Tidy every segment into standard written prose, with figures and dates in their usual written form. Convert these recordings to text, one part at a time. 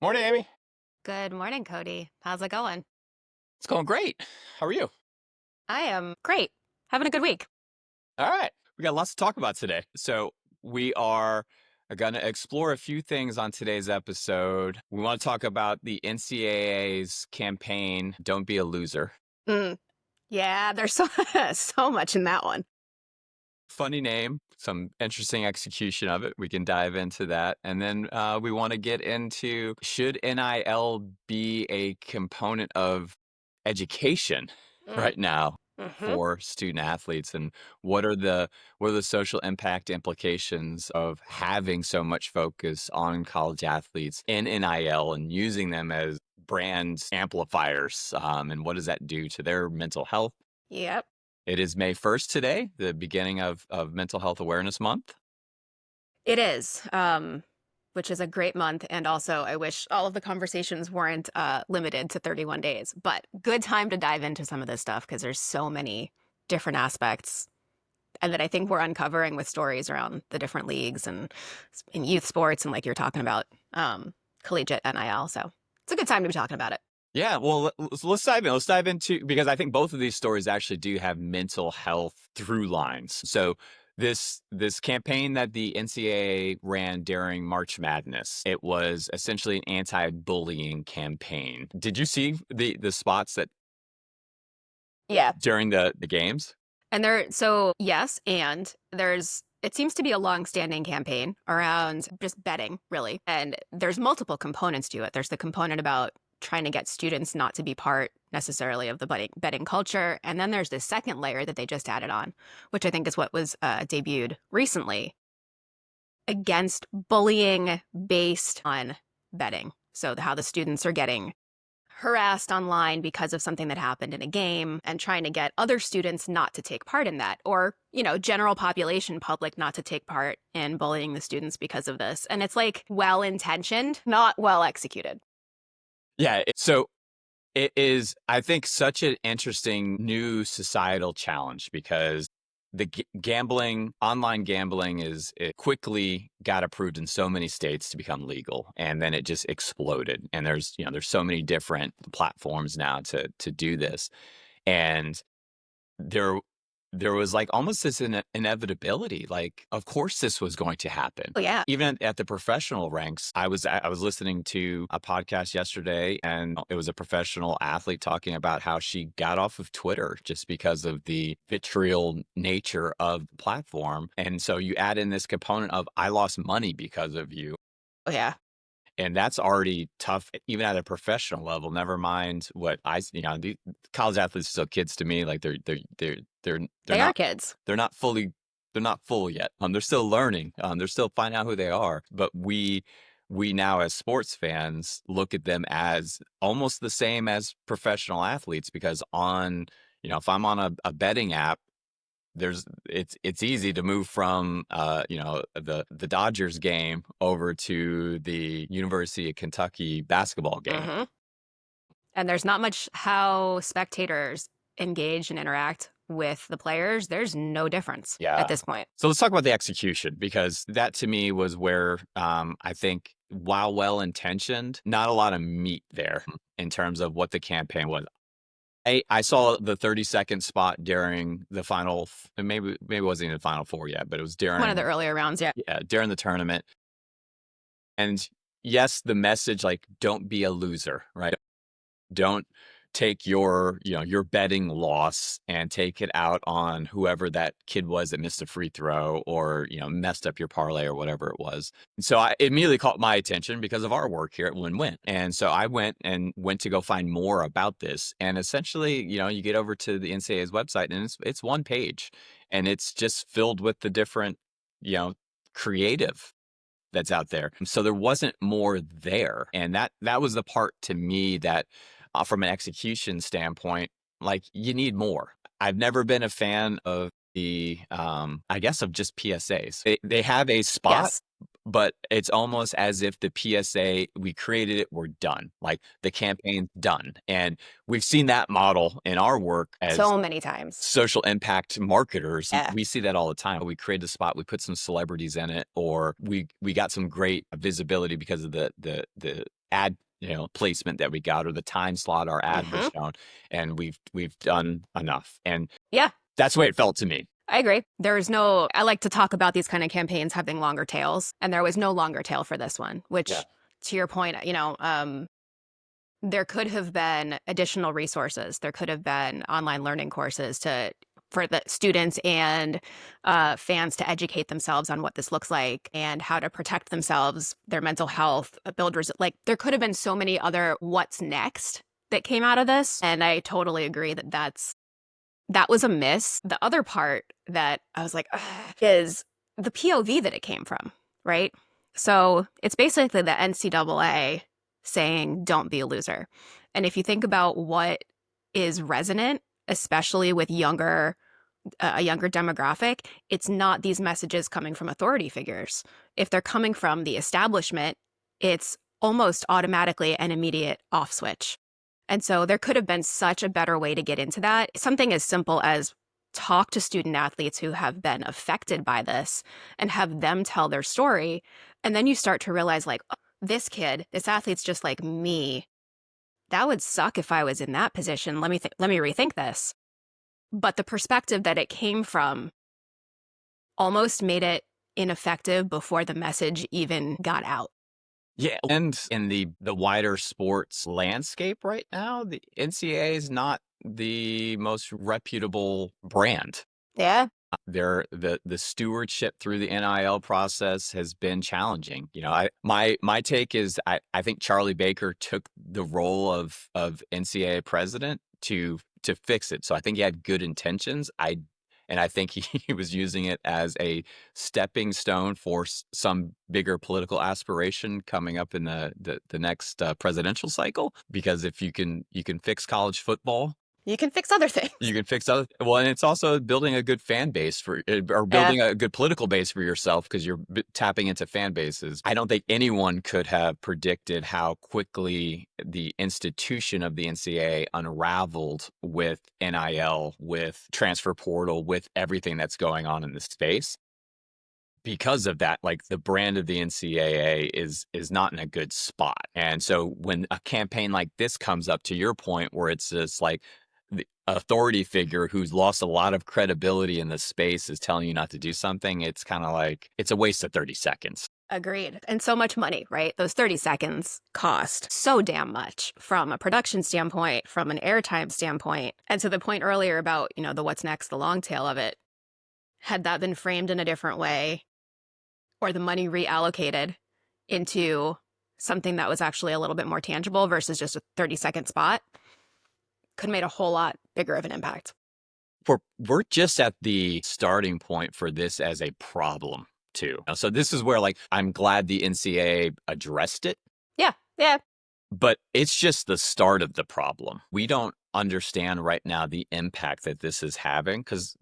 Morning, Amy. Good morning, Cody. How's it going? It's going great. How are you? I am great. Having a good week. All right. We got lots to talk about today. So, we are going to explore a few things on today's episode. We want to talk about the NCAA's campaign, Don't Be a Loser. Mm, yeah, there's so so much in that one. Funny name, some interesting execution of it. We can dive into that. And then we want to get into, should NIL be a component of education Mm, right now hmm for student athletes, and what are the social impact implications of having so much focus on college athletes in NIL and using them as brand amplifiers, and what does that do to their mental health? Yep, It is May 1st today, the beginning of Mental Health Awareness Month. it is. Which is a great month, and also I wish all of the conversations weren't limited to 31 days. But good time to dive into some of this stuff because there's so many different aspects, and that I think we're uncovering with stories around the different leagues and in youth sports, and like you're talking about collegiate NIL. So it's a good time to be talking about it. Yeah, well, let's dive in. Let's dive into, because I think both of these stories actually do have mental health through lines. So this campaign that the NCAA ran during March Madness, it was essentially an anti-bullying campaign. Did you see the spots that Yeah. during the games? And yes, and it seems to be a long-standing campaign around just betting, really. And there's multiple components to it. There's the component about trying to get students not to be part necessarily of the betting culture. And then there's this second layer that they just added on, which I think is what was debuted recently, against bullying based on betting. So how the students are getting harassed online because of something that happened in a game and trying to get other students not to take part in that, or general population public not to take part in bullying the students because of this. And it's like well intentioned, not well executed. Yeah, so it is, I think, such an interesting new societal challenge because the online gambling it quickly got approved in so many states to become legal, and then it just exploded. And there's so many different platforms now to do this, and there there was like almost this inevitability, like of course this was going to happen. Oh yeah. Even at the professional ranks, I was listening to a podcast yesterday, and it was a professional athlete talking about how she got off of Twitter just because of the vitriol nature of the platform. And so you add in this component of, I lost money because of you, Oh yeah. and that's already tough, even at a professional level. Never mind what the college athletes are still kids to me. Like they're They are not kids. they're not fully they're not full yet. They're still learning. They're still finding out who they are. But we now, as sports fans, look at them as almost the same as professional athletes, because if I'm on a betting app, it's easy to move from the Dodgers game over to the University of Kentucky basketball game. hmm And there's not much how spectators engage and interact with the players. There's no difference at Yeah. this point. So let's talk about the execution, because that to me was where I think, while well intentioned, not a lot of meat there in terms of what the campaign was. I saw the 30-second spot during the maybe it wasn't even the final four yet, but it was One of the during, earlier rounds, yeah. yeah, during the tournament. And yes, the message, like, don't be a loser, right? Don't take your betting loss and take it out on whoever that kid was that missed a free throw, or messed up your parlay or whatever it was. So it immediately caught my attention because of our work here at Win Win. And so I went to go find more about this. And essentially, you get over to the NCAA's website, and it's one page, and it's just filled with the different, you know, creative that's out there. So there wasn't more there. And that was the part to me that, from an execution standpoint, like, you need more. I've never been a fan of I guess, of just PSAs. They have a spot, Yes. but it's almost as if the PSA, we created it, we're done. Like the campaign's done. And we've seen that model in our work as So many times. social impact marketers. Yeah. We see that all the time. We create a spot, we put some celebrities in it, or we got some great visibility because of the ad placement that we got, or the time slot our ad was Hmm. shown, and we've done enough. And Yeah. that's the way it felt to me. I agree. I like to talk about these kind of campaigns having longer tails, and there was no longer tail for this one, Yeah. which, to your point, there could have been additional resources. There could have been online learning courses for the students and fans to educate themselves on what this looks like and how to protect themselves, their mental health, like there could have been so many other what's next that came out of this. And I totally agree that was a miss. The other part that I was like, "Ugh," is the POV that it came from, right? So it's basically the NCAA saying, don't be a loser. And if you think about what is resonant, especially with a younger demographic, it's not these messages coming from authority figures. If they're coming from the establishment, it's almost automatically an immediate off switch. And so there could have been such a better way to get into that. Something as simple as talk to student athletes who have been affected by this and have them tell their story. And then you start to realize, like, "Oh, this kid, this athlete's just like me. That would suck if I was in that position. Let me rethink this." But the perspective that it came from almost made it ineffective before the message even got out. Yeah, and in the wider sports landscape right now, the NCAA is not the most reputable brand. Yeah. The stewardship through the NIL process has been challenging. My take is I think Charlie Baker took the role of NCAA president to fix it. So I think he had good intentions. I think he was using it as a stepping stone for some bigger political aspiration coming up in the next presidential cycle. Because if you can fix college football, You can fix other things. you can fix other well, and it's also building a good fan base or Yeah. building a good political base for yourself because you're tapping into fan bases. I don't think anyone could have predicted how quickly the institution of the NCAA unraveled with NIL, with transfer portal, with everything that's going on in the space. Because of that, like the brand of the NCAA is not in a good spot. And so when a campaign like this comes up, to your point, where it's just like the authority figure who's lost a lot of credibility in the space is telling you not to do something, it's kind of like it's a waste of 30 seconds. Agreed. And so much money, right? Those 30 seconds cost so damn much from a production standpoint, from an airtime standpoint. And to the point earlier about, the what's next, the long tail of it, had that been framed in a different way or the money reallocated into something that was actually a little bit more tangible versus just a 30-second spot, could have made a whole lot bigger of an impact. We're just at the starting point for this as a problem too. So this is where like I'm glad the NCAA addressed it. Yeah. Yeah. But it's just the start of the problem. We don't understand right now the impact that this is having because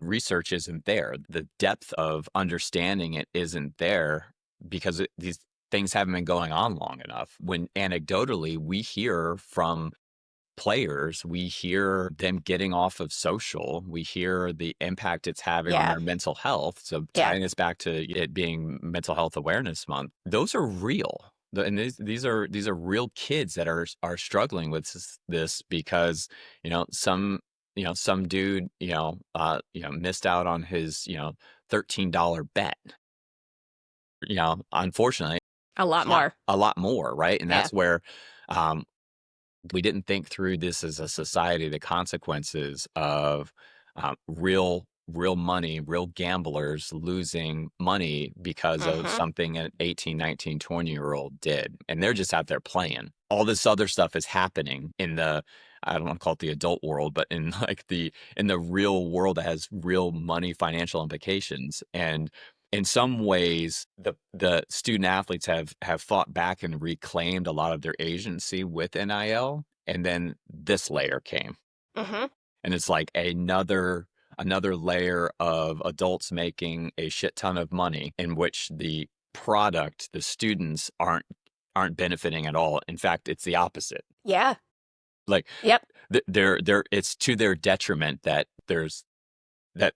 research isn't there. The depth of understanding it isn't there because these things haven't been going on long enough. When anecdotally we hear from players, we hear them getting off of social, we hear the impact it's having on Yeah. their mental health. So Yeah. tying this back to it being Mental Health Awareness Month, those are real. And these are real kids that are struggling with this because some dude missed out on his $13 bet. Unfortunately, A lot more. a lot more, right? And Yeah. that's where um, we didn't think through this as a society, the consequences of real money, real gamblers losing money because of Mm-hmm. something an 18, 19, 20-year-old did. And they're just out there playing. All this other stuff is happening in I don't want to call it the adult world, but in like in the real world that has real money financial implications. And in some ways, the student athletes have fought back and reclaimed a lot of their agency with NIL, and then this layer came, Mm-hmm. and it's like another layer of adults making a shit ton of money, in which the product, the students aren't benefiting at all. In fact, it's the opposite. Yeah. Like, Yep. they're it's to their detriment that that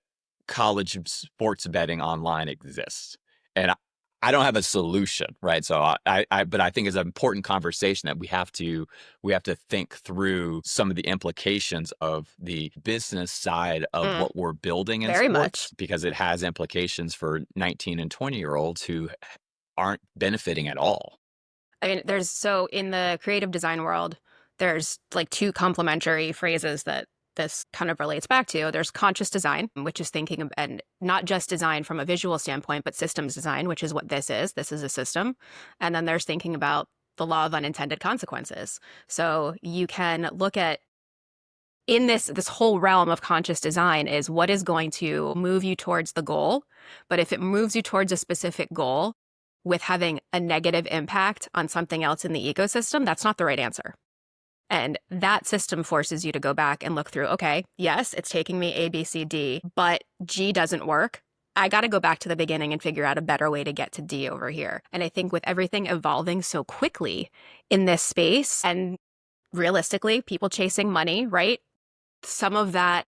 college sports betting online exists. And I don't have a solution, right? So but I think it's an important conversation that we have to think through some of the implications of the business side of Mm, what we're building in very much. sports, because it has implications for 19 and 20-year-olds who aren't benefiting at all. I mean, so in the creative design world, there's like two complementary phrases that this kind of relates back to. There's conscious design, which is thinking of, and not just design from a visual standpoint, but systems design, which is what this is. This is a system. And then there's thinking about the law of unintended consequences. So you can look at in this whole realm of conscious design is what is going to move you towards the goal. But if it moves you towards a specific goal with having a negative impact on something else in the ecosystem, that's not the right answer. And that system forces you to go back and look through, okay, yes, it's taking me A, B, C, D, but G doesn't work. I got to go back to the beginning and figure out a better way to get to D over here. And I think with everything evolving so quickly in this space and realistically, people chasing money, right? Some of that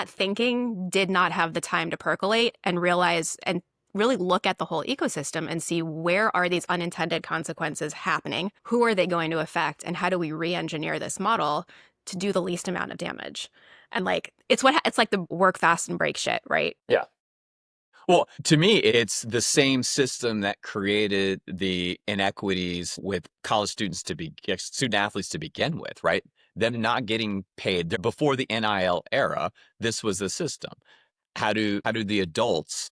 thinking did not have the time to percolate and realize and really look at the whole ecosystem and see where are these unintended consequences happening, who are they going to affect, and how do we re-engineer this model to do the least amount of damage. And like it's like the work fast and break shit, right? Yeah. Well, to me, it's the same system that created the inequities with college student athletes to begin with, right? Them not getting paid before the NIL era. This was the system. How do the adults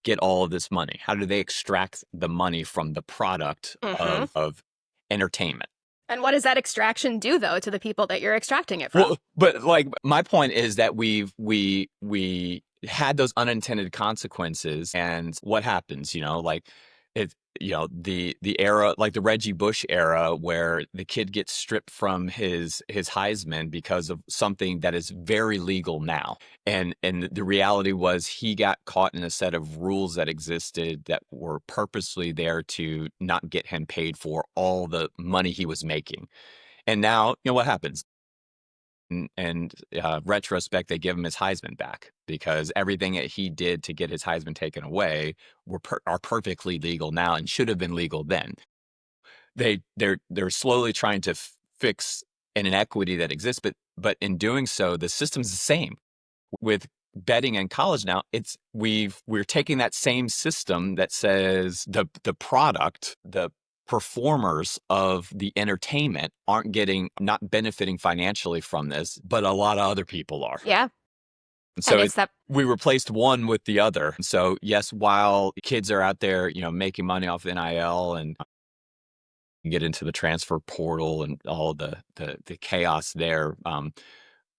get all of this money? How do they extract the money from the product Mm-hmm. of entertainment? And what does that extraction do though to the people that you're extracting it from? Well, but like my point is that we had those unintended consequences, and what happens, like it, the era, like the Reggie Bush era, where the kid gets stripped from his Heisman because of something that is very legal now. And the reality was he got caught in a set of rules that existed that were purposely there to not get him paid for all the money he was making. And now, what happens? And retrospect, they give him his Heisman back because everything that he did to get his Heisman taken away are perfectly legal now and should have been legal then. They're slowly trying to fix an inequity that exists, but in doing so, the system's the same with betting in college now. We're taking that same system that says the product, the performers of the entertainment not benefiting financially from this, but a lot of other people are. Yeah. And And so it's that we replaced one with the other. So yes, while kids are out there, making money off NIL and get into the transfer portal and all the chaos there,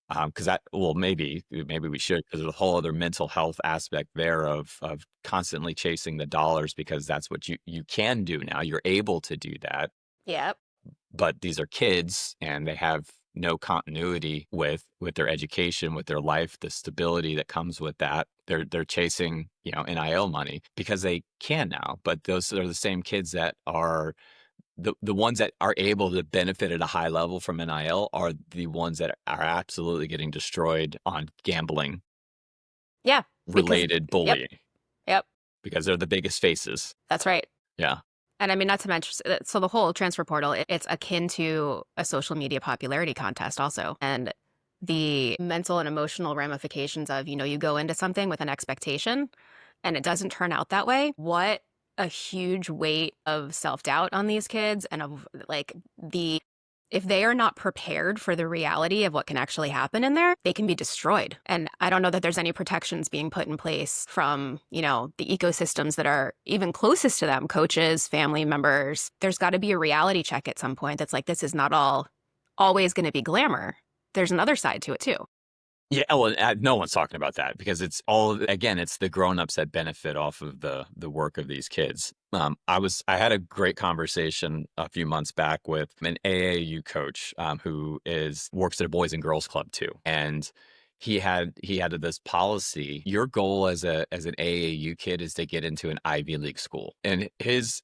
because maybe we should, because there's a whole other mental health aspect there of constantly chasing the dollars, because that's what you can do now. You're able to do that, yeah. but these are kids and they have no continuity with their education, with their life, the stability that comes with that. They're chasing, NIL money because they can now, but those are the same kids that are the ones that are able to benefit at a high level from NIL are the ones that are absolutely getting destroyed on gambling Yeah. Because related yep. bullying, Yep. because they're the biggest faces. That's right. Yeah. And I mean, not to mention, so the whole transfer portal, it's akin to a social media popularity contest also. And the mental and emotional ramifications of, you go into something with an expectation and it doesn't turn out that way. What a huge weight of self-doubt on these kids and of like if they are not prepared for the reality of what can actually happen in there, they can be destroyed. And I don't know that there's any protections being put in place from, the ecosystems that are even closest to them, coaches, family members. There's got to be a reality check at some point that's like, this is not always going to be glamour. There's another side to it too. Yeah, well, no one's talking about that because it's the grown-ups that benefit off of the work of these kids. I had a great conversation a few months back with an AAU coach who works at a Boys and Girls Club too, and he had this policy. Your goal as an AAU kid is to get into an Ivy League school. And his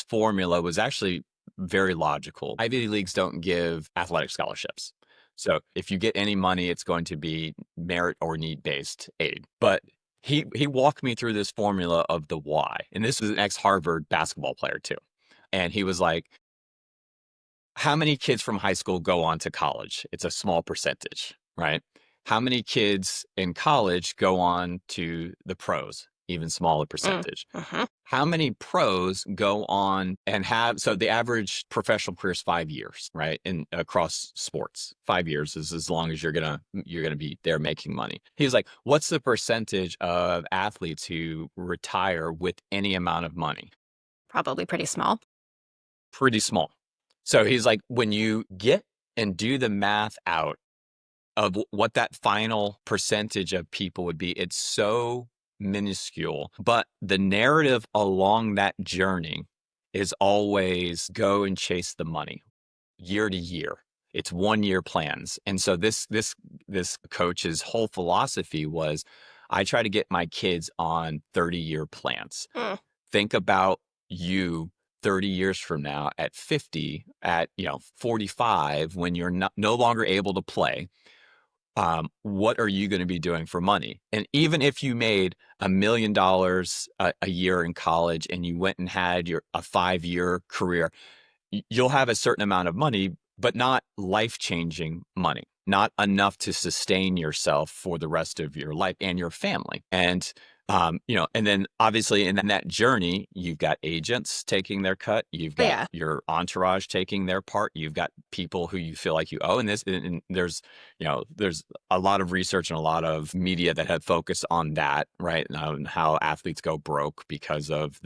formula was actually very logical. Ivy Leagues don't give athletic scholarships. So if you get any money, it's going to be merit or need-based aid. But he walked me through this formula of the why. And this was an ex-Harvard basketball player too. And he was like, how many kids from high school go on to college? It's a small percentage, right? How many kids in college go on to the pros? Even smaller Mm. percentage. Mhm. How many pros go on and have, so the average professional career is 5 years, right? In across sports, 5 years is as long as you're gonna be there making money. He's like, what's the percentage of athletes who retire with any amount of money? Probably pretty small. Pretty small. So he's like, when you get and do the math out of what that final percentage of people would be, it's so minuscule. But the narrative along that journey is always go and chase the money year to year. It's 1 year plans. And so this coach's whole philosophy was I try to get my kids on 30-year plans. Mm. Think about you 30 years from now at 50, at 45, when you're no longer able to play. What are you going to be doing for money? And even if you made $1 million a year in college and you went and had a 5-year career, you'll have a certain amount of money, but not life-changing money, not enough to sustain yourself for the rest of your life and your family. And and then obviously in that journey, you've got agents taking their cut, you've Oh, got yeah. your entourage taking their part, you've got people who you feel like you owe. And there's there's a lot of research and a lot of media that have focused on that, right? How athletes go broke because of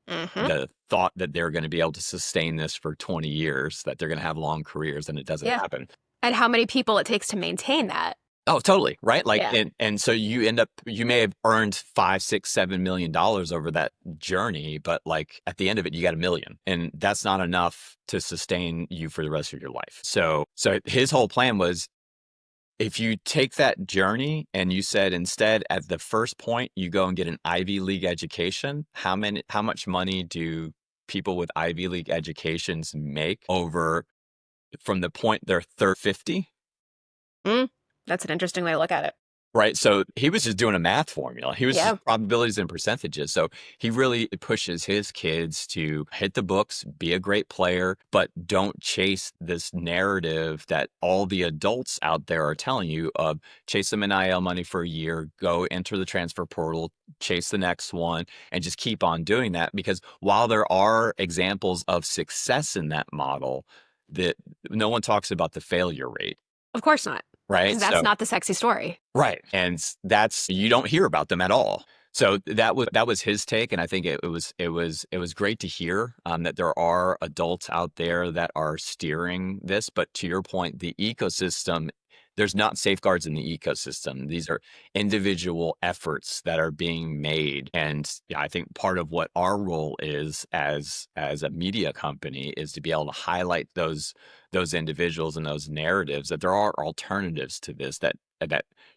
Mhm. the thought that they're gonna be able to sustain this for 20 years, that they're gonna have long careers, and it doesn't Yeah. happen. And how many people it takes to maintain that. Oh, totally, right? Like, Yeah. and so you may have earned 5, 6, $7 million over that journey, but, like, at the end of it, you got 1 million, and that's not enough to sustain you for the rest of your life. So his whole plan was, if you take that journey and you said instead at the first point, you go and get an Ivy League education, how much money do people with Ivy League educations make over from the point they're 50? Mm. That's an interesting way to look at it. Right, so he was just doing a math formula. He was just Yeah. probabilities and percentages. So he really pushes his kids to hit the books, be a great player, but don't chase this narrative that all the adults out there are telling you of chase some NIL money for a year, go enter the transfer portal, chase the next one, and just keep on doing that. Because while there are examples of success in that model, that no one talks about the failure rate, Of course not, right? because that's So not the sexy story. right, and that's you don't hear about them at all. So that was his take, and I think it was great to hear, that there are adults out there that are steering this, but to your point, the ecosystem, there's not safeguards in the ecosystem. These are individual efforts that are being made, and, yeah, I think part of what our role is as a media company is to be able to highlight those individuals and those narratives, that there are alternatives to this that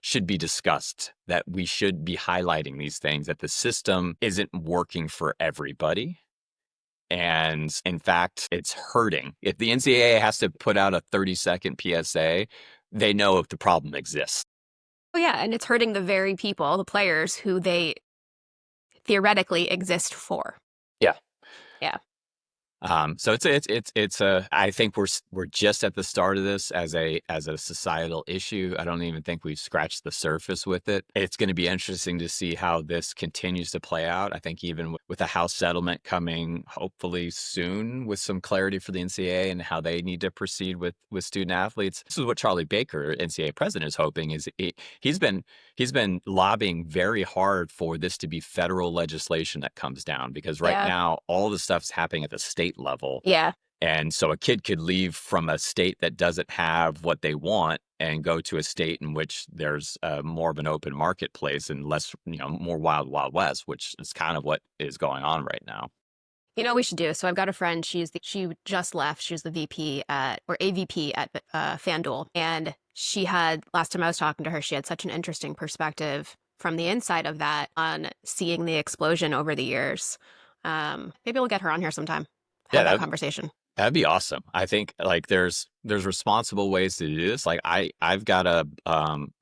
should be discussed, that we should be highlighting these things, that the system isn't working for everybody. And in fact, it's hurting. If the NCAA has to put out a 30-second PSA, they know if the problem exists. Oh, yeah, and it's hurting the very people, the players who they theoretically exist for. Yeah. Yeah. So I think we're just at the start of this as a societal issue. I don't even think we've scratched the surface with it. It's going to be interesting to see how this continues to play out. I think even with a House settlement coming hopefully soon with some clarity for the NCAA and how they need to proceed with student athletes. This is what Charlie Baker, NCAA president, is hoping. He's been lobbying very hard for this to be federal legislation that comes down, because right Yeah. now all the stuff's happening at the state level. Yeah. And so a kid could leave from a state that doesn't have what they want and go to a state in which there's more of an open marketplace and less, more wild, wild west, which is kind of what is going on right now. You know what we should do? So I've got a friend, she just left. She was the VP at or AVP at FanDuel, and she had, last time I was talking to her, she had such an interesting perspective from the inside of that on seeing the explosion over the years. Maybe we'll get her on here sometime, Yeah, have that conversation. that'd be awesome. I think like there's responsible ways to do this. Like I've got a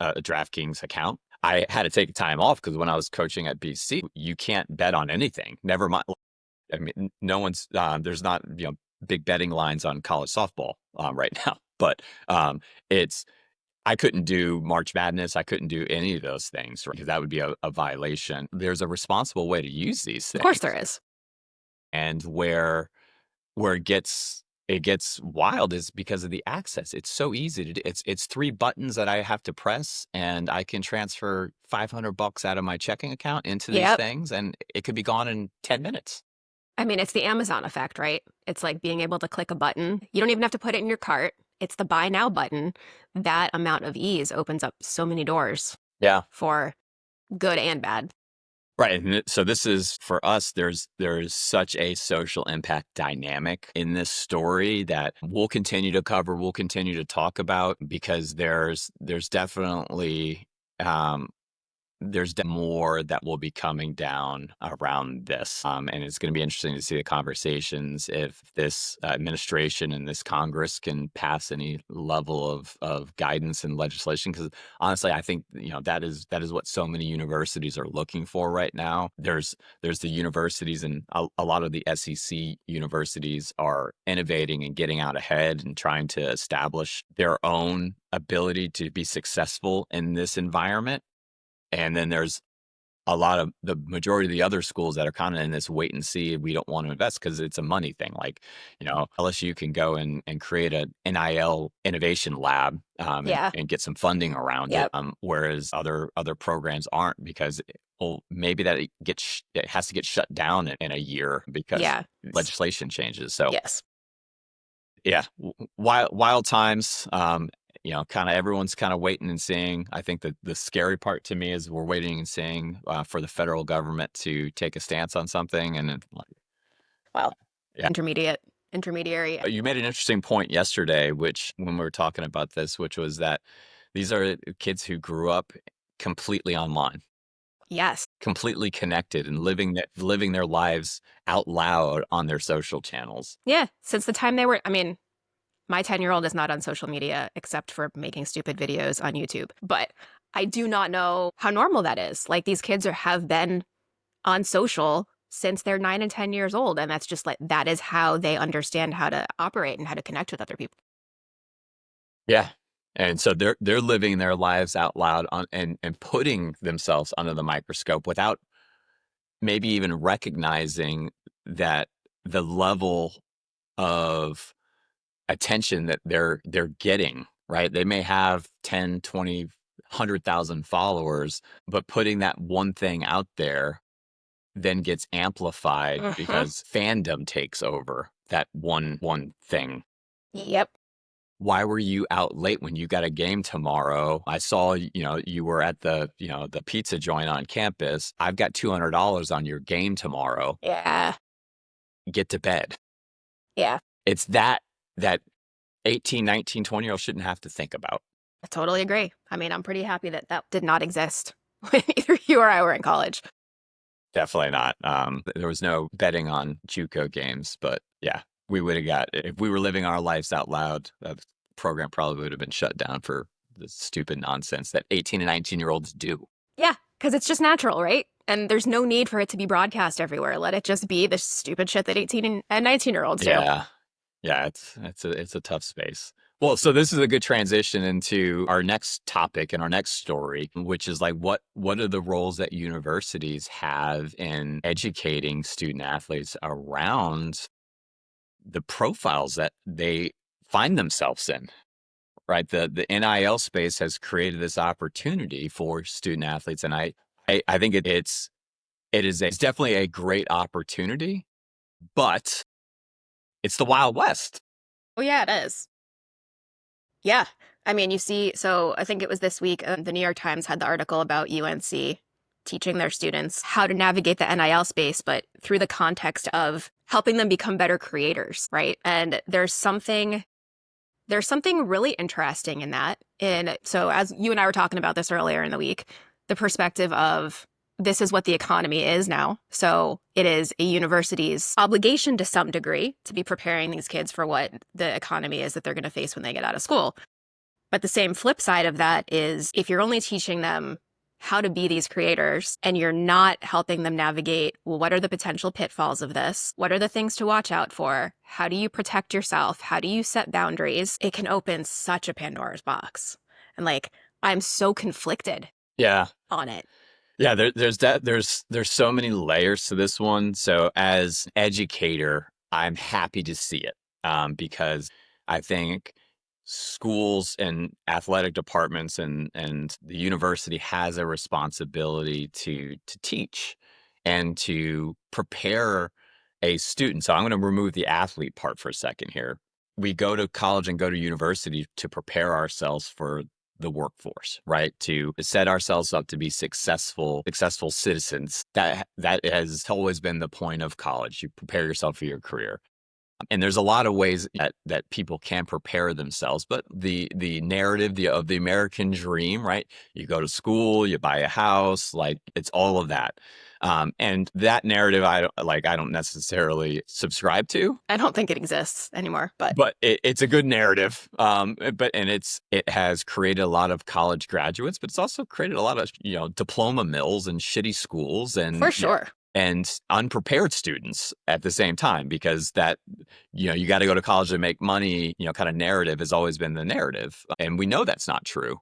DraftKings account. I had to take time off because when I was coaching at BC, you can't bet on anything. Never mind. I mean, no one's there's not big betting lines on college softball right now, but it's I couldn't do March Madness. I couldn't do any of those things, right? Because that would be a violation. There's a responsible way to use these Of course there things, is. and where it gets wild is because of the access. It's so easy to do. It's three buttons that I have to press, and I can transfer $500 out of my checking account into these Yep. things, and it could be gone in 10 minutes. I mean, it's the Amazon effect, right? It's like being able to click a button. You don't even have to put it in your cart. It's the buy now button. That amount of ease opens up so many doors Yeah. for good and bad. Right. And so this is for us, there's such a social impact dynamic in this story that we'll continue to cover, we'll continue to talk about because there's definitely more that will be coming down around this. And it's going to be interesting to see the conversations if this administration and this Congress can pass any level of guidance and legislation. Because honestly, I think that is what so many universities are looking for right now. There's the universities, and a lot of the SEC universities are innovating and getting out ahead and trying to establish their own ability to be successful in this environment. And then there's a lot of the majority of the other schools that are kind of in this wait and see. We don't want to invest because it's a money thing. Like, LSU can go and create an NIL innovation lab Yeah. and get some funding around it. Yep. Whereas other programs aren't because, well, maybe that it has to get shut down in a year because Yeah. legislation changes. So Yes. yeah, wild times. Kind of everyone's kind of waiting and seeing. I think that the scary part to me is we're waiting and seeing for the federal government to take a stance on something. And Well, yeah, intermediary. you made an interesting point yesterday, which when we were talking about this, which was that these are kids who grew up completely online, Yes. completely connected, and living their lives out loud on their social channels. Yeah. Since the time I mean, my 10-year-old is not on social media except for making stupid videos on YouTube. But I do not know how normal that is. Like these kids have been on social since they're 9 and 10 years old. And that's just like, that is how they understand how to operate and how to connect with other people. Yeah. And so they're living their lives out loud and putting themselves under the microscope without maybe even recognizing that the level of attention that they're getting, right? They may have 10, 20, 100,000 followers, but putting that one thing out there then gets amplified Hmm. because fandom takes over that one thing. Yep. Why were you out late when you got a game tomorrow? I saw, you were at the pizza joint on campus. I've got $200 on your game tomorrow. Yeah. Get to bed. Yeah. It's that 18, 19, 20-year-old shouldn't have to think about. I totally agree. I mean, I'm pretty happy that that did not exist when either you or I were in college. Definitely not. There was no betting on JUCO games, but yeah, we would have got if we were living our lives out loud. The program probably would have been shut down for the stupid nonsense that 18 and 19-year-olds do. Yeah. Because it's just natural, right? And there's no need for it to be broadcast everywhere. Let it just be the stupid shit that 18 and 19-year-olds do. Yeah, yeah, it's a tough space. Well, so this is a good transition into our next topic and our next story, which is like what are the roles that universities have in educating student athletes around the profiles that they find themselves in, right? The NIL space has created this opportunity for student athletes, and I think it's definitely a great opportunity, but it's the Wild West. Oh, yeah, it is. Yeah. I mean, you see, so I think it was this week, the New York Times had the article about UNC teaching their students how to navigate the NIL space, but through the context of helping them become better creators, right? And there's something there's something really interesting in that. And so, as you and I were talking about this earlier in the week, the perspective of this is what the economy is now. So, it is a university's obligation to some degree to be preparing these kids for what the economy is that they're going to face when they get out of school. But the same flip side of that is if you're only teaching them how to be these creators and you're not helping them navigate, well, what are the potential pitfalls of this? What are the things to watch out for? How do you protect yourself? How do you set boundaries? It can open such a Pandora's box. And like, I'm so conflicted Yeah. on it. Yeah, there's so many layers to this one. So as educator, I'm happy to see it because I think schools and athletic departments and the university has a responsibility to teach and to prepare a student. So I'm going to remove the athlete part for a second here. We go to college and go to university to prepare ourselves for the workforce, right? To set ourselves up to be successful citizens. That has always been the point of college. You prepare yourself for your career. And there's a lot of ways that people can prepare themselves, but the narrative of the American dream, right? You go to school, you buy a house, like it's all of that. And that narrative, I don't necessarily subscribe to. I don't think it exists anymore, but It's a good narrative. It has created a lot of college graduates, but it's also created a lot of diploma mills and shitty schools for sure. and unprepared students at the same time, because that you got to go to college to make money, kind of narrative has always been the narrative, and we know that's not true.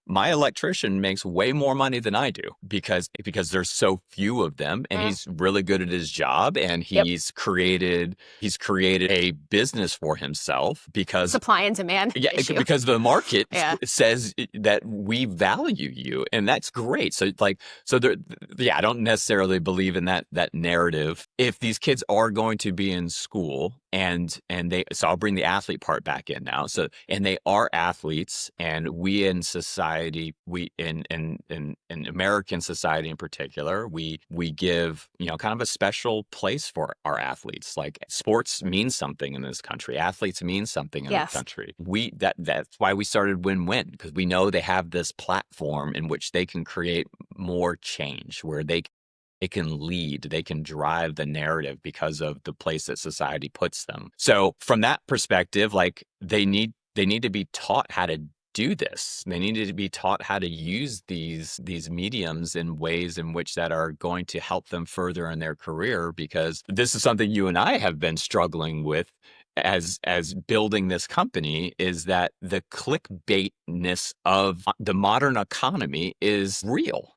My electrician makes way more money than I do because there's so few of them, and he's really good at his job, and Yep. he's created a business for himself because Supply and demand issue. because the market Yeah. says that we value you, and that's great. So there, I don't necessarily believe in that narrative. If these kids are going to be in school so I'll bring the athlete part back in now. So, and they are athletes, and we in society, we in American society in particular, we give, kind of a special place for our athletes. Like sports means something in this country. Athletes mean something in this country. That's why we started Win-Win, because we know they have this platform in which they can create more change, where it can lead, they can drive the narrative because of the place that society puts them. So from that perspective, like they need to be taught how to do this. They need to be taught how to use these mediums in ways in which that are going to help them further in their career, because this is something you and I have been struggling with as building this company, is that the clickbaitness of the modern economy is real.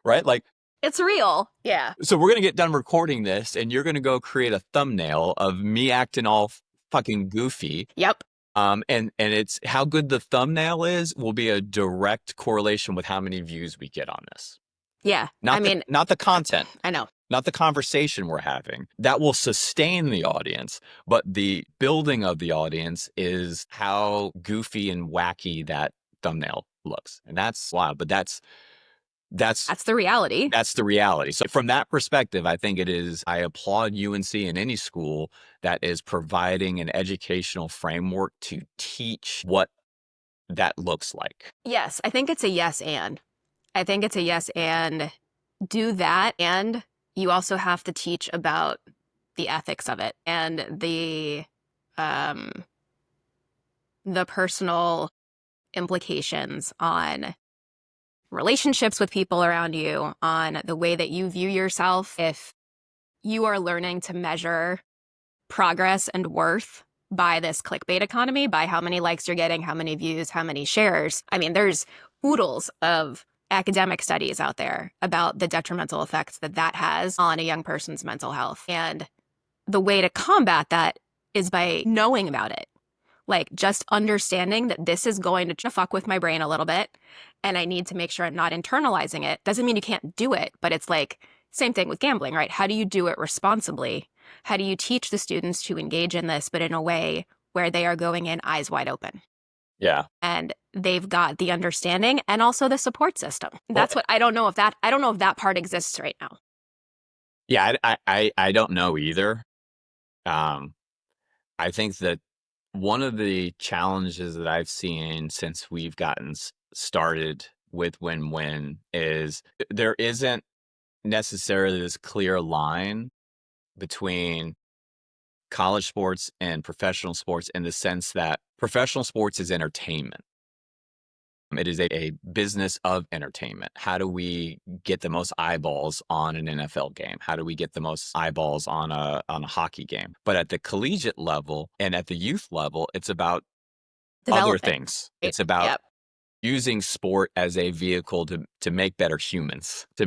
Right? Like, It's real. Yeah. so we're going to get done recording this, and you're going to go create a thumbnail of me acting all fucking goofy. Yep. And it's how good the thumbnail is will be a direct correlation with how many views we get on this. Yeah. Not the content. I know. Not the conversation we're having. That will sustain the audience, but the building of the audience is how goofy and wacky that thumbnail looks. And that's wild, but that's the reality. That's the reality. So from that perspective, I think I applaud UNC and any school that is providing an educational framework to teach what that looks like. Yes, I think it's a yes and. I think it's a yes and do that, and you also have to teach about the ethics of it and the personal implications on relationships with people around you, on the way that you view yourself. If you are learning to measure progress and worth by this clickbait economy, by how many likes you're getting, how many views, how many shares. I mean, there's oodles of academic studies out there about the detrimental effects that has on a young person's mental health. And the way to combat that is by knowing about it. Like, just understanding that this is going to fuck with my brain a little bit, and I need to make sure I'm not internalizing it. Doesn't mean you can't do it, but it's like, same thing with gambling, right? How do you do it responsibly? How do you teach the students to engage in this, but in a way where they are going in eyes wide open? Yeah. And they've got the understanding and also the support system. That's what I don't know if that part exists right now. Yeah, I don't know either. I think that One of the challenges that I've seen since we've gotten started with win-win is there isn't necessarily this clear line between college sports and professional sports in the sense that professional sports is entertainment. It is a business of entertainment. How do we get the most eyeballs on an NFL game? How do we get the most eyeballs on a hockey game? But at the collegiate level and at the youth level, it's about other Development, things. right? It's about Yep. using sport as a vehicle to make better humans, to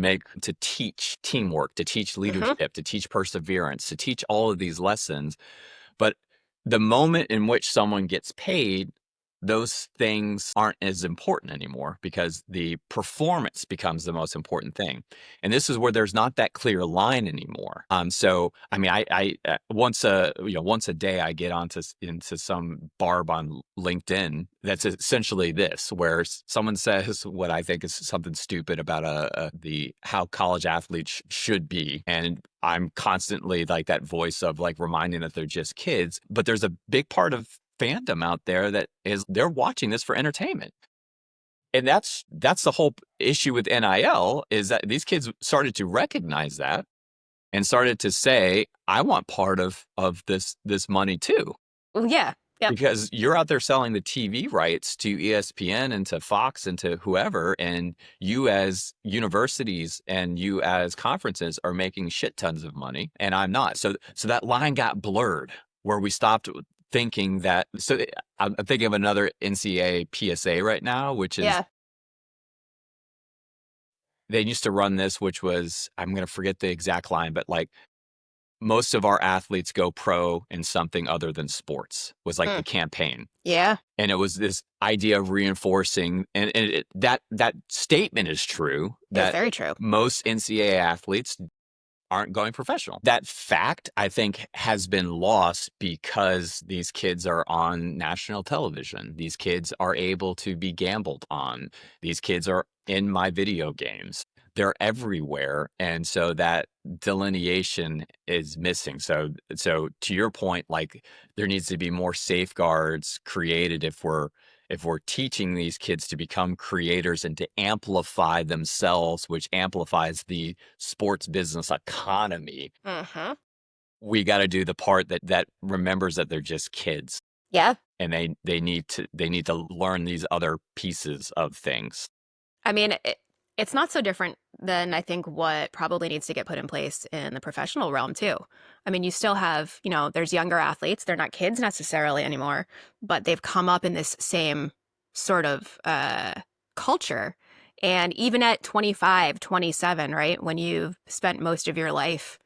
teach teamwork, to teach Mhm. leadership, to teach perseverance, to teach all of these lessons. But the moment in which someone gets paid, those things aren't as important anymore because the performance becomes the most important thing. And this is where there's not that clear line anymore. So I mean, once a day, I get into some barb on LinkedIn that's essentially this, where someone says what I think is something stupid about the how college athletes should be, and I'm constantly like that voice of like reminding that they're just kids. But there's a big part of fandom out there that is they're watching this for entertainment. And that's the whole issue with NIL is that these kids started to recognize that and started to say, I want part of this money too. Well, yeah. Yep. Because you're out there selling the TV rights to ESPN and to Fox and to whoever, and you as universities and you as conferences are making shit tons of money, and I'm not. So that line got blurred where we stopped thinking that. I'm thinking of another NCAA PSA right now, which is Yeah. they used to run this, which was I'm going to forget the exact line, but like most of our athletes go pro in something other than sports was like the Mm. campaign. Yeah. And it was this idea of reinforcing, and that statement is true It's that very true. most NCAA athletes aren't going professional. That fact, I think, has been lost because these kids are on national television. These kids are able to be gambled on. These kids are in my video games. They're everywhere. And so that delineation is missing. So to your point, like there needs to be more safeguards created if we're teaching these kids to become creators and to amplify themselves, which amplifies the sports business economy, Mhm. we got to do the part that remembers that they're just kids Yeah. and they need to learn these other pieces of things. I mean, it's not so different than I think what probably needs to get put in place in the professional realm too. I mean, you still have, there's younger athletes. They're not kids necessarily anymore, but they've come up in this same sort of culture. And even at 25, 27, right, when you've spent most of your life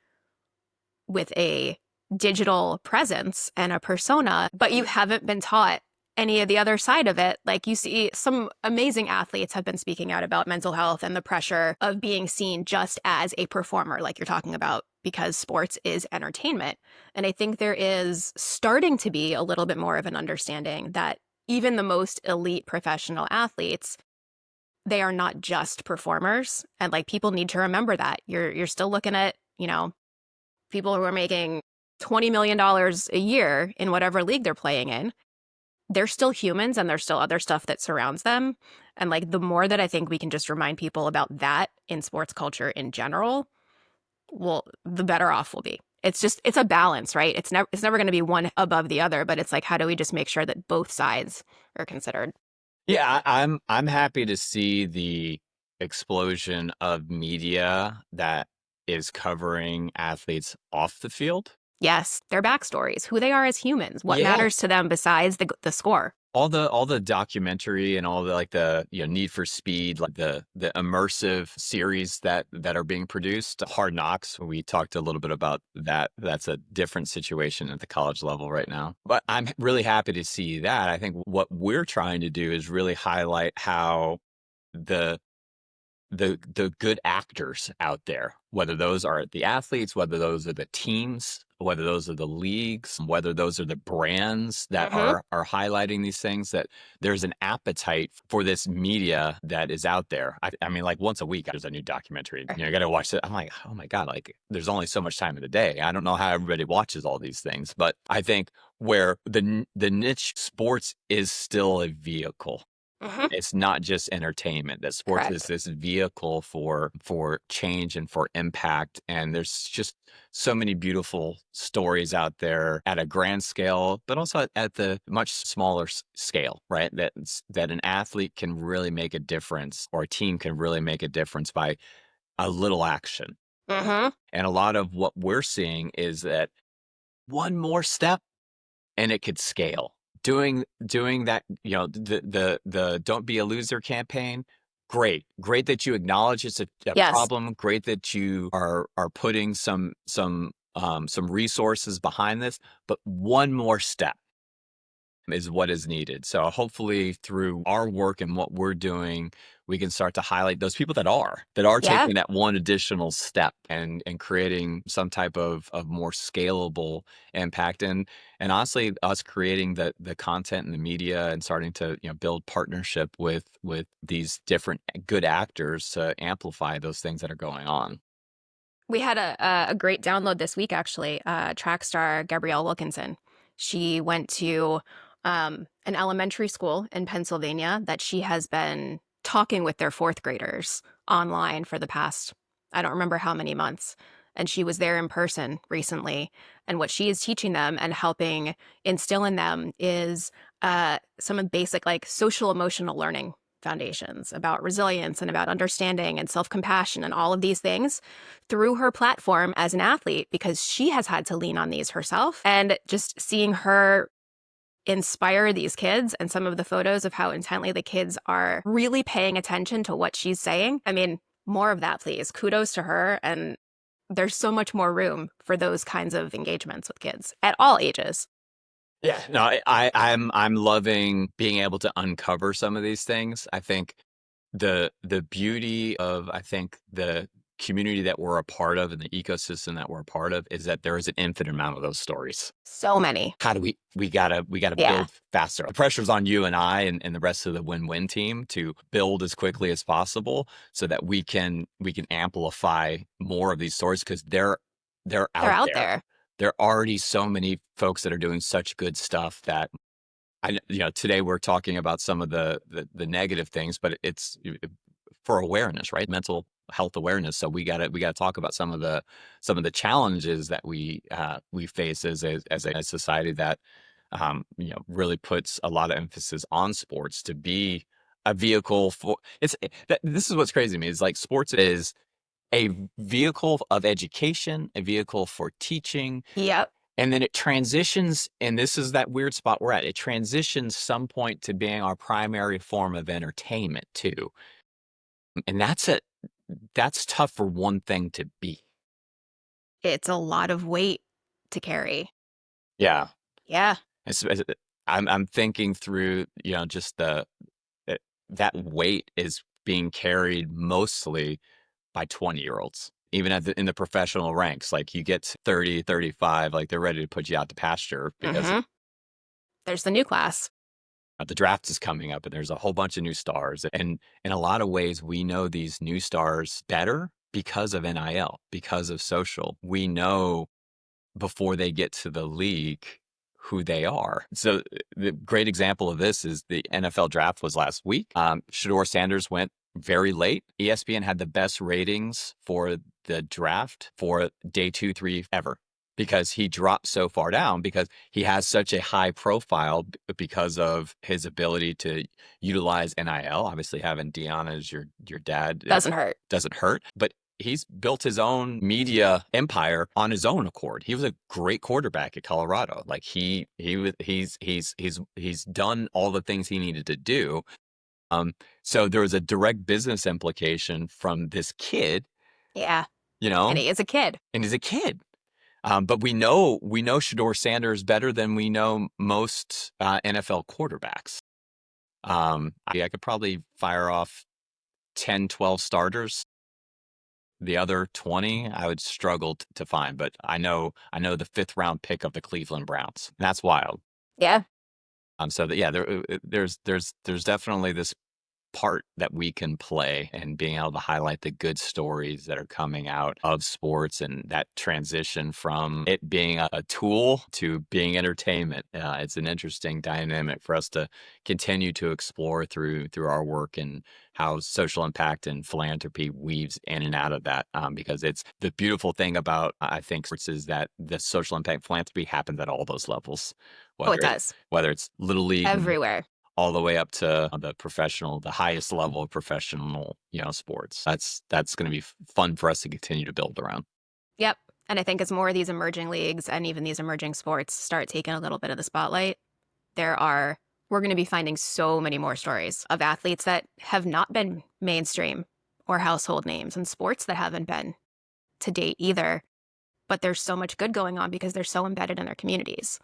with a digital presence and a persona, but you haven't been taught any of the other side of it. Like you see, some amazing athletes have been speaking out about mental health and the pressure of being seen just as a performer, like you're talking about, because sports is entertainment. And I think there is starting to be a little bit more of an understanding that even the most elite professional athletes, they are not just performers. And like people need to remember that. You're still looking at, people who are making $20 million a year in whatever league they're playing in, they're still humans and there's still other stuff that surrounds them. And like the more that I think we can just remind people about that in sports culture in general, well, the better off we'll be. It's a balance, right? It's never going to be one above the other, but it's like how do we just make sure that both sides are considered? Yeah, I'm happy to see the explosion of media that is covering athletes off the field. Yes, their backstories, who they are as humans, what Yeah, matters to them besides the score. all the documentary and all the like the Need for Speed, like the immersive series that are being produced. Hard Knocks, we talked a little bit about that. That's a different situation at the college level right now. But I'm really happy to see that. I think what we're trying to do is really highlight how the the good actors out there, whether those are the athletes, whether those are the teams, whether those are the leagues, whether those are the brands that Hmm. are highlighting these things, that there's an appetite for this media that is out there. I mean, like once a week, there's a new documentary. You got to watch it. I'm like, oh my God, like there's only so much time in the day. I don't know how everybody watches all these things, but I think where the niche sports is still a vehicle. Hmm. It's not just entertainment, that sports is Correct. this vehicle for change and for impact, and there's just so many beautiful stories out there at a grand scale, but also at the much smaller scale, right? That an athlete can really make a difference, or a team can really make a difference by a little action. Hmm. And a lot of what we're seeing is that one more step and it could scale. Doing that, the "Don't Be a Loser" campaign, great that you acknowledge it's a Yes. problem, great that you are putting some resources behind this, but one more step is what is needed. So hopefully through our work and what we're doing, we can start to highlight those people that are Yeah. taking that one additional step and creating some type of more scalable impact. And honestly, us creating the content and the media and starting to, build partnership with these different good actors to amplify those things that are going on. We had a great download this week, actually. Track star Gabrielle Wilkinson. She went to an elementary school in Pennsylvania that she has been talking with their fourth graders online for the past, I don't remember how many months. And she was there in person recently. And what she is teaching them and helping instill in them is some of basic, like, social emotional learning foundations about resilience and about understanding and self compassion and all of these things through her platform as an athlete, because she has had to lean on these herself. And just seeing her inspire these kids and some of the photos of how intently the kids are really paying attention to what she's saying. I mean, more of that, please. Kudos to her. And there's so much more room for those kinds of engagements with kids at all ages. Yeah, no, I'm loving being able to uncover some of these things. I think the beauty of, I think, the community that we're a part of and the ecosystem that we're a part of is that there is an infinite amount of those stories. So many. How do we gotta Yeah. build faster. The pressure's on you and I and the rest of the win-win team to build as quickly as possible so that we can amplify more of these stories, because they're They're out out there. there. There are already so many folks that are doing such good stuff that today we're talking about some of the negative things, but it's for awareness, right? Mental health awareness. So we gotta talk about some of the challenges that we face as a society that really puts a lot of emphasis on sports to be a vehicle for this is what's crazy to me, is like sports is a vehicle of education, a vehicle for teaching, Yep. and then it transitions, and this is that weird spot we're at. It transitions some point to being our primary form of entertainment too. And that's tough for one thing to be. It's a lot of weight to carry. Yeah. Yeah. It's I'm thinking through, just that that weight is being carried mostly by 20-year-olds. Even in the professional ranks, like you get to 30, 35, like they're ready to put you out to pasture because Hmm. There's the new class. the draft is coming up and there's a whole bunch of new stars. And in a lot of ways, we know these new stars better because of NIL, because of social. We know before they get to the league who they are. So the great example of this is the NFL draft was last week. Shador Sanders went very late. ESPN had the best ratings for the draft for day 2, 3 ever, because he dropped so far down, because he has such a high profile because of his ability to utilize NIL. Obviously, having Dion as your dad Doesn't hurt. doesn't hurt, but he's built his own media empire on his own accord. He was a great quarterback at Colorado. Like he's done all the things he needed to do. Um, so there was a direct business implication from this kid, Yeah. you And know, he is a kid. and he's a kid. But we know Shador Sanders better than we know most NFL quarterbacks. I could probably fire off 10, 12 starters. The other 20, I would struggle to find, but I know the 5th round pick of the Cleveland Browns. That's wild. Yeah. So that, yeah, there's definitely this part that we can play and being able to highlight the good stories that are coming out of sports and that transition from it being a tool to being entertainment. It's an interesting dynamic for us to continue to explore through our work and how social impact and philanthropy weaves in and out of that. Because it's the beautiful thing about, I think, sports is that the social impact philanthropy happens at all those levels, Oh, whether it it does. whether it's little league Everywhere. all the way up to the highest level of professional, sports. That's going to be fun for us to continue to build around. Yep. And I think as more of these emerging leagues and even these emerging sports start taking a little bit of the spotlight, there are we're going to be finding so many more stories of athletes that have not been mainstream or household names and sports that haven't been to date either. But there's so much good going on because they're so embedded in their communities.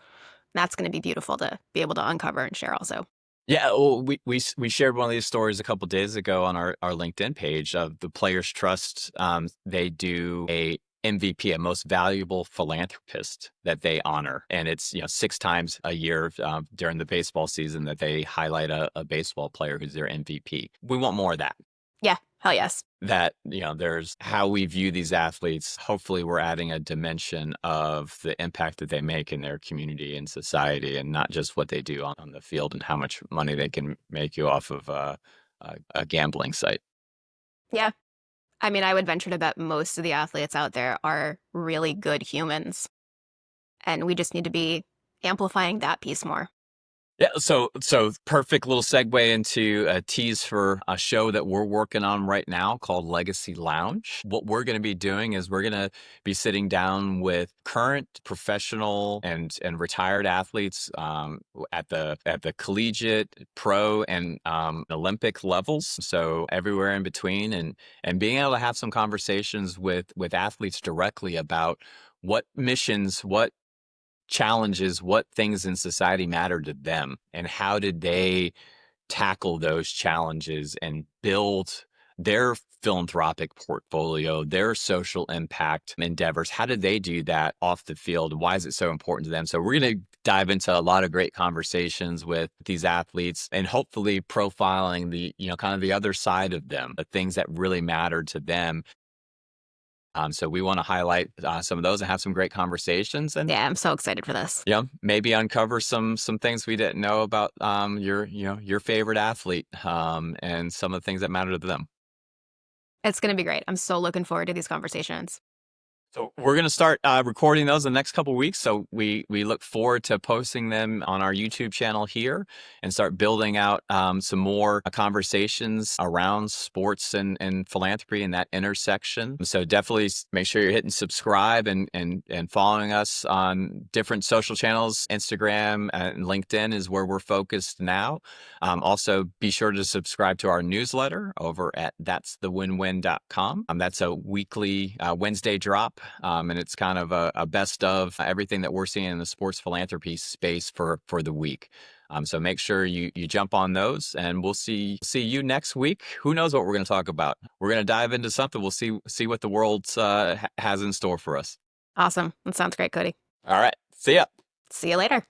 That's going to be beautiful to be able to uncover and share also. Yeah, well, we shared one of these stories a couple days ago on our LinkedIn page of the Players Trust. They do a MVP, a most valuable philanthropist that they honor, and it's 6 times a year during the baseball season that they highlight a baseball player who's their MVP. We want more of that. Yeah. Hell yes. That there's how we view these athletes. Hopefully we're adding a dimension of the impact that they make in their community and society, and not just what they do on the field and how much money they can make you off of a gambling site. Yeah. I mean, I would venture to bet most of the athletes out there are really good humans. And we just need to be amplifying that piece more. Yeah, so perfect little segue into a tease for a show that we're working on right now called Legacy Lounge. What we're going to be doing is we're going to be sitting down with current professional and retired athletes at the collegiate, pro, and Olympic levels. So everywhere in between, and being able to have some conversations with athletes directly about what missions, what challenges, what things in society matter to them, and how did they tackle those challenges and build their philanthropic portfolio, their social impact endeavors. How did they do that off the field? Why is it so important to them? So we're going to dive into a lot of great conversations with these athletes and hopefully profiling the, kind of the other side of them, the things that really matter to them. So we want to highlight some of those and have some great conversations, and Yeah, I'm so excited for this. maybe uncover some things we didn't know about your favorite athlete, and some of the things that matter to them. It's going to be great. I'm so looking forward to these conversations. So we're going to start recording those in the next couple of weeks. So we look forward to posting them on our YouTube channel here and start building out some more conversations around sports and philanthropy and that intersection. So definitely make sure you're hitting subscribe and following us on different social channels. Instagram and LinkedIn is where we're focused now. Also, be sure to subscribe to our newsletter over at that'sthewinwin.com. That's a weekly Wednesday drop. And it's kind of a best of everything that we're seeing in the sports philanthropy space for the week. So make sure you jump on those, and we'll see you next week. Who knows what we're going to talk about? We're going to dive into something. We'll see what the world has in store for us. Awesome. That sounds great, Cody. All right. See ya. See you later.